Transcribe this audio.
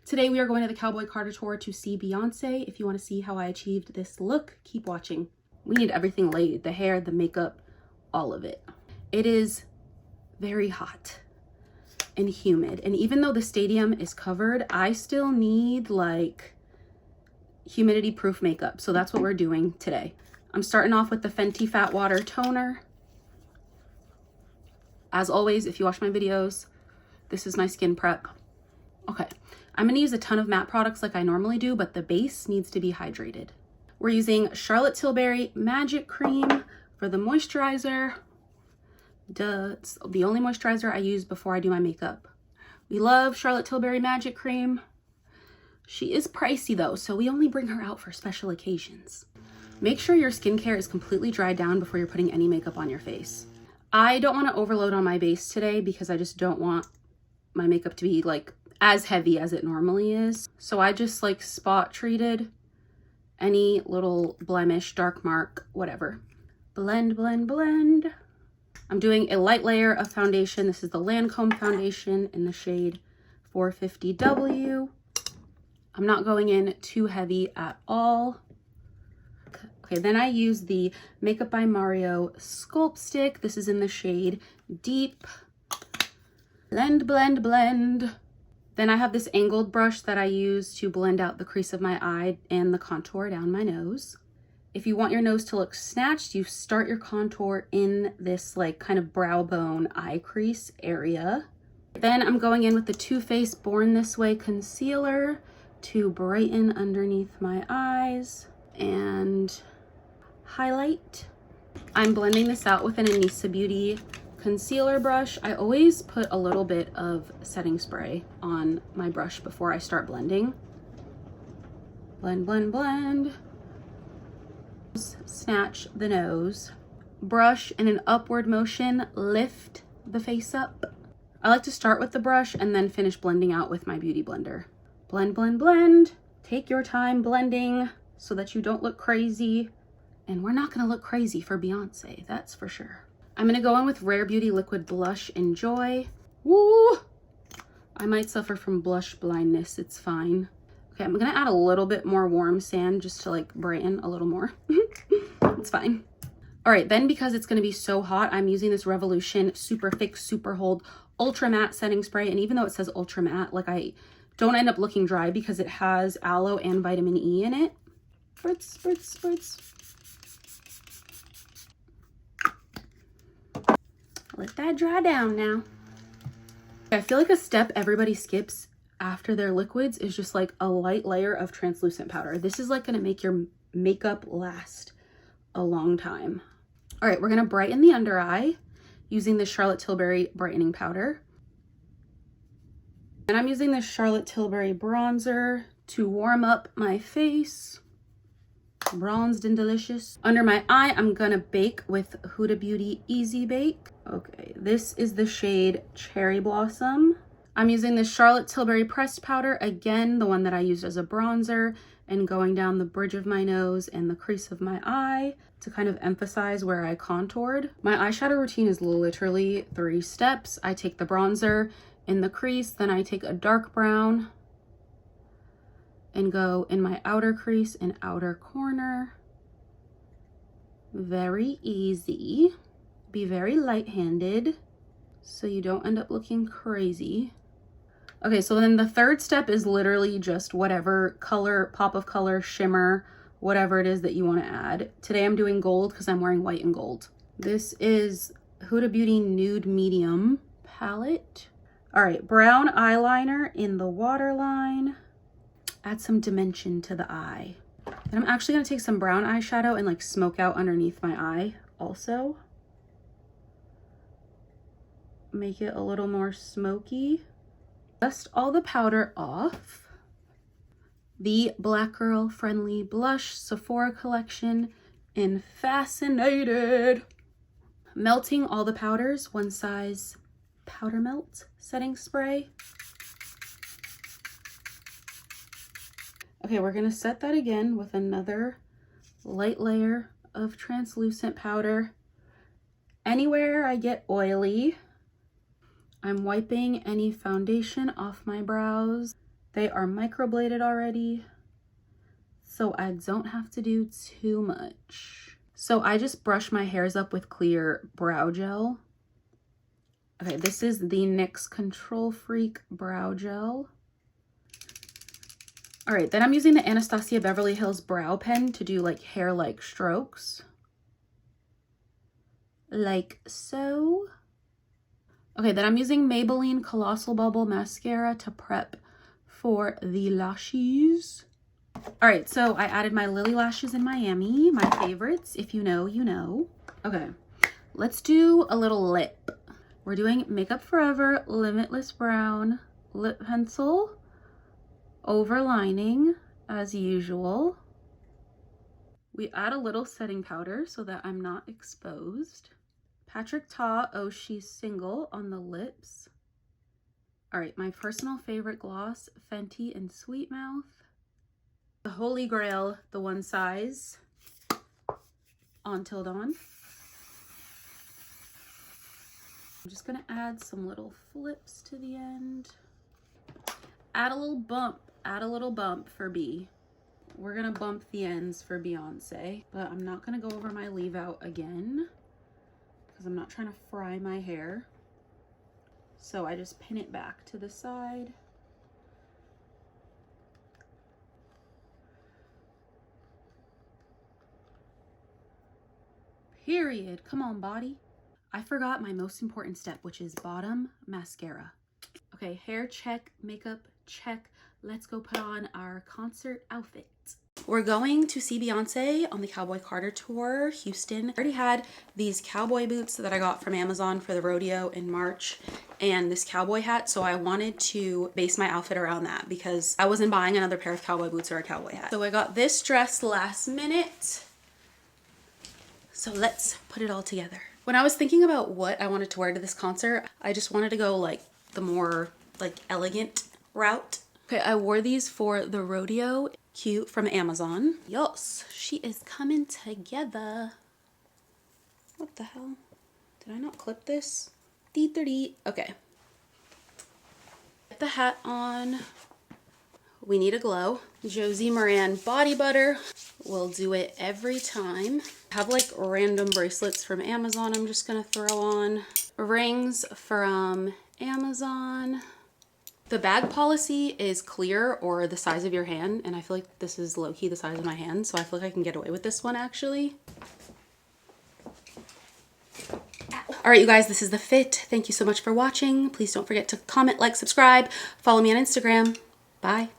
Today we are going to the Cowboy Carter tour to see Beyoncé. If you want to see how I achieved this look, keep watching. We need everything laid, the hair, the makeup, all of it. It is very hot and humid, and even though the stadium is covered, I still need like humidity proof makeup, so that's what we're doing today. I'm starting off with the Fenty Fat Water Toner. As always, if you watch my videos, this is my skin prep. Okay, I'm gonna use a ton of matte products like I normally do, but the base needs to be hydrated. We're using Charlotte Tilbury Magic Cream for the moisturizer. Duh, it's the only moisturizer I use before I do my makeup. We love Charlotte Tilbury Magic Cream. She is pricey though, so we only bring her out for special occasions. Make sure your skincare is completely dried down before you're putting any makeup on your face. I don't want to overload on my base today because I just don't want my makeup to be like as heavy as it normally is. So I just like spot treated any little blemish, dark mark, whatever. Blend, blend, blend. I'm doing a light layer of foundation. This is the Lancome foundation in the shade 450W. I'm not going in too heavy at all. Okay, then I use the Makeup by Mario Sculpt Stick. This is in the shade Deep. Blend, blend, blend. Then I have this angled brush that I use to blend out the crease of my eye and the contour down my nose. If you want your nose to look snatched, you start your contour in this like kind of brow bone eye crease area. Then I'm going in with the Too Faced Born This Way concealer to brighten underneath my eyes and highlight. I'm blending this out with an Anissa Beauty concealer brush. I always put a little bit of setting spray on my brush before I start blending. Blend, blend, blend. Snatch the nose. Brush in an upward motion, lift the face up. I like to start with the brush and then finish blending out with my beauty blender. Blend, blend, blend. Take your time blending so that you don't look crazy. And we're not gonna look crazy for Beyoncé, that's for sure. I'm gonna go in with Rare Beauty Liquid Blush Enjoy. Woo! I might suffer from blush blindness, it's fine. Okay, I'm gonna add a little bit more warm sand just to like brighten a little more. It's fine. All right, then because it's gonna be so hot, I'm using this Revolution Super Thick Super Hold Ultra Matte Setting Spray. And even though it says Ultra Matte, like I don't end up looking dry because it has aloe and vitamin E in it. Spritz, spritz, spritz. Let that dry down now. I feel like a step everybody skips after their liquids is just like a light layer of translucent powder. This is like gonna make your makeup last a long time. All right, we're gonna brighten the under eye using the Charlotte Tilbury brightening powder. And I'm using the Charlotte Tilbury bronzer to warm up my face. Bronzed and delicious. Under my eye, I'm gonna bake with Huda Beauty Easy Bake. Okay, this is the shade Cherry Blossom. I'm using the Charlotte Tilbury pressed powder, again, the one that I used as a bronzer, and going down the bridge of my nose and the crease of my eye to kind of emphasize where I contoured. My eyeshadow routine is literally 3 steps. I take the bronzer in the crease, then I take a dark brown and go in my outer crease and outer corner. Very easy. Be very light-handed so you don't end up looking crazy. Okay, so then the third step is literally just whatever color, pop of color, shimmer, whatever it is that you want to add. Today I'm doing gold because I'm wearing white and gold. This is Huda Beauty Nude Medium palette. All right, brown eyeliner in the waterline. Add some dimension to the eye. Then I'm actually gonna take some brown eyeshadow and like smoke out underneath my eye also. Make it a little more smoky. Dust all the powder off. The Black Girl Friendly Blush Sephora collection in Fascinated. Melting all the powders, one size powder melt setting spray. Okay, we're gonna set that again with another light layer of translucent powder. Anywhere I get oily, I'm wiping any foundation off my brows. They are microbladed already, so I don't have to do too much. So I just brush my hairs up with clear brow gel. Okay, this is the NYX Control Freak Brow Gel. All right, then I'm using the Anastasia Beverly Hills Brow Pen to do like hair-like strokes. Like so. Okay, then I'm using Maybelline Colossal Bubble Mascara to prep for the lashes. All right, so I added my Lily Lashes in Miami, my favorites. If you know, you know. Okay, let's do a little lip. We're doing Makeup Forever Limitless Brown Lip Pencil, overlining as usual. We add a little setting powder so that I'm not exposed. Patrick Ta Oh She's Single on the lips. All right, my personal favorite gloss, Fenty and Sweet Mouth. The Holy Grail, the one size, on Till Dawn. I'm just gonna add some little flips to the end. Add a little bump for B. We're gonna bump the ends for Beyoncé, but I'm not gonna go over my leave out again because I'm not trying to fry my hair. So I just pin it back to the side. Period. Come on, body. I forgot my most important step, which is bottom mascara. Okay, hair check, makeup check. Let's go put on our concert outfit. We're going to see Beyonce on the Cowboy Carter tour, Houston. I already had these cowboy boots that I got from Amazon for the rodeo in March and this cowboy hat, so I wanted to base my outfit around that because I wasn't buying another pair of cowboy boots or a cowboy hat. So I got this dress last minute. So let's put it all together. When I was thinking about what I wanted to wear to this concert, I just wanted to go like the more like elegant route. Okay, I wore these for the rodeo. Cute, from Amazon. Yes, she is coming together. What the hell? Did I not clip this? Okay. Get the hat on. We need a glow. Josie Moran body butter. We'll do it every time. I have like random bracelets from Amazon I'm just gonna throw on. Rings from Amazon. The bag policy is clear or the size of your hand, and I feel like this is low-key the size of my hand, so I feel like I can get away with this one actually. All right, you guys, this is the fit. Thank you so much for watching. Please don't forget to comment, like, subscribe, follow me on Instagram. Bye.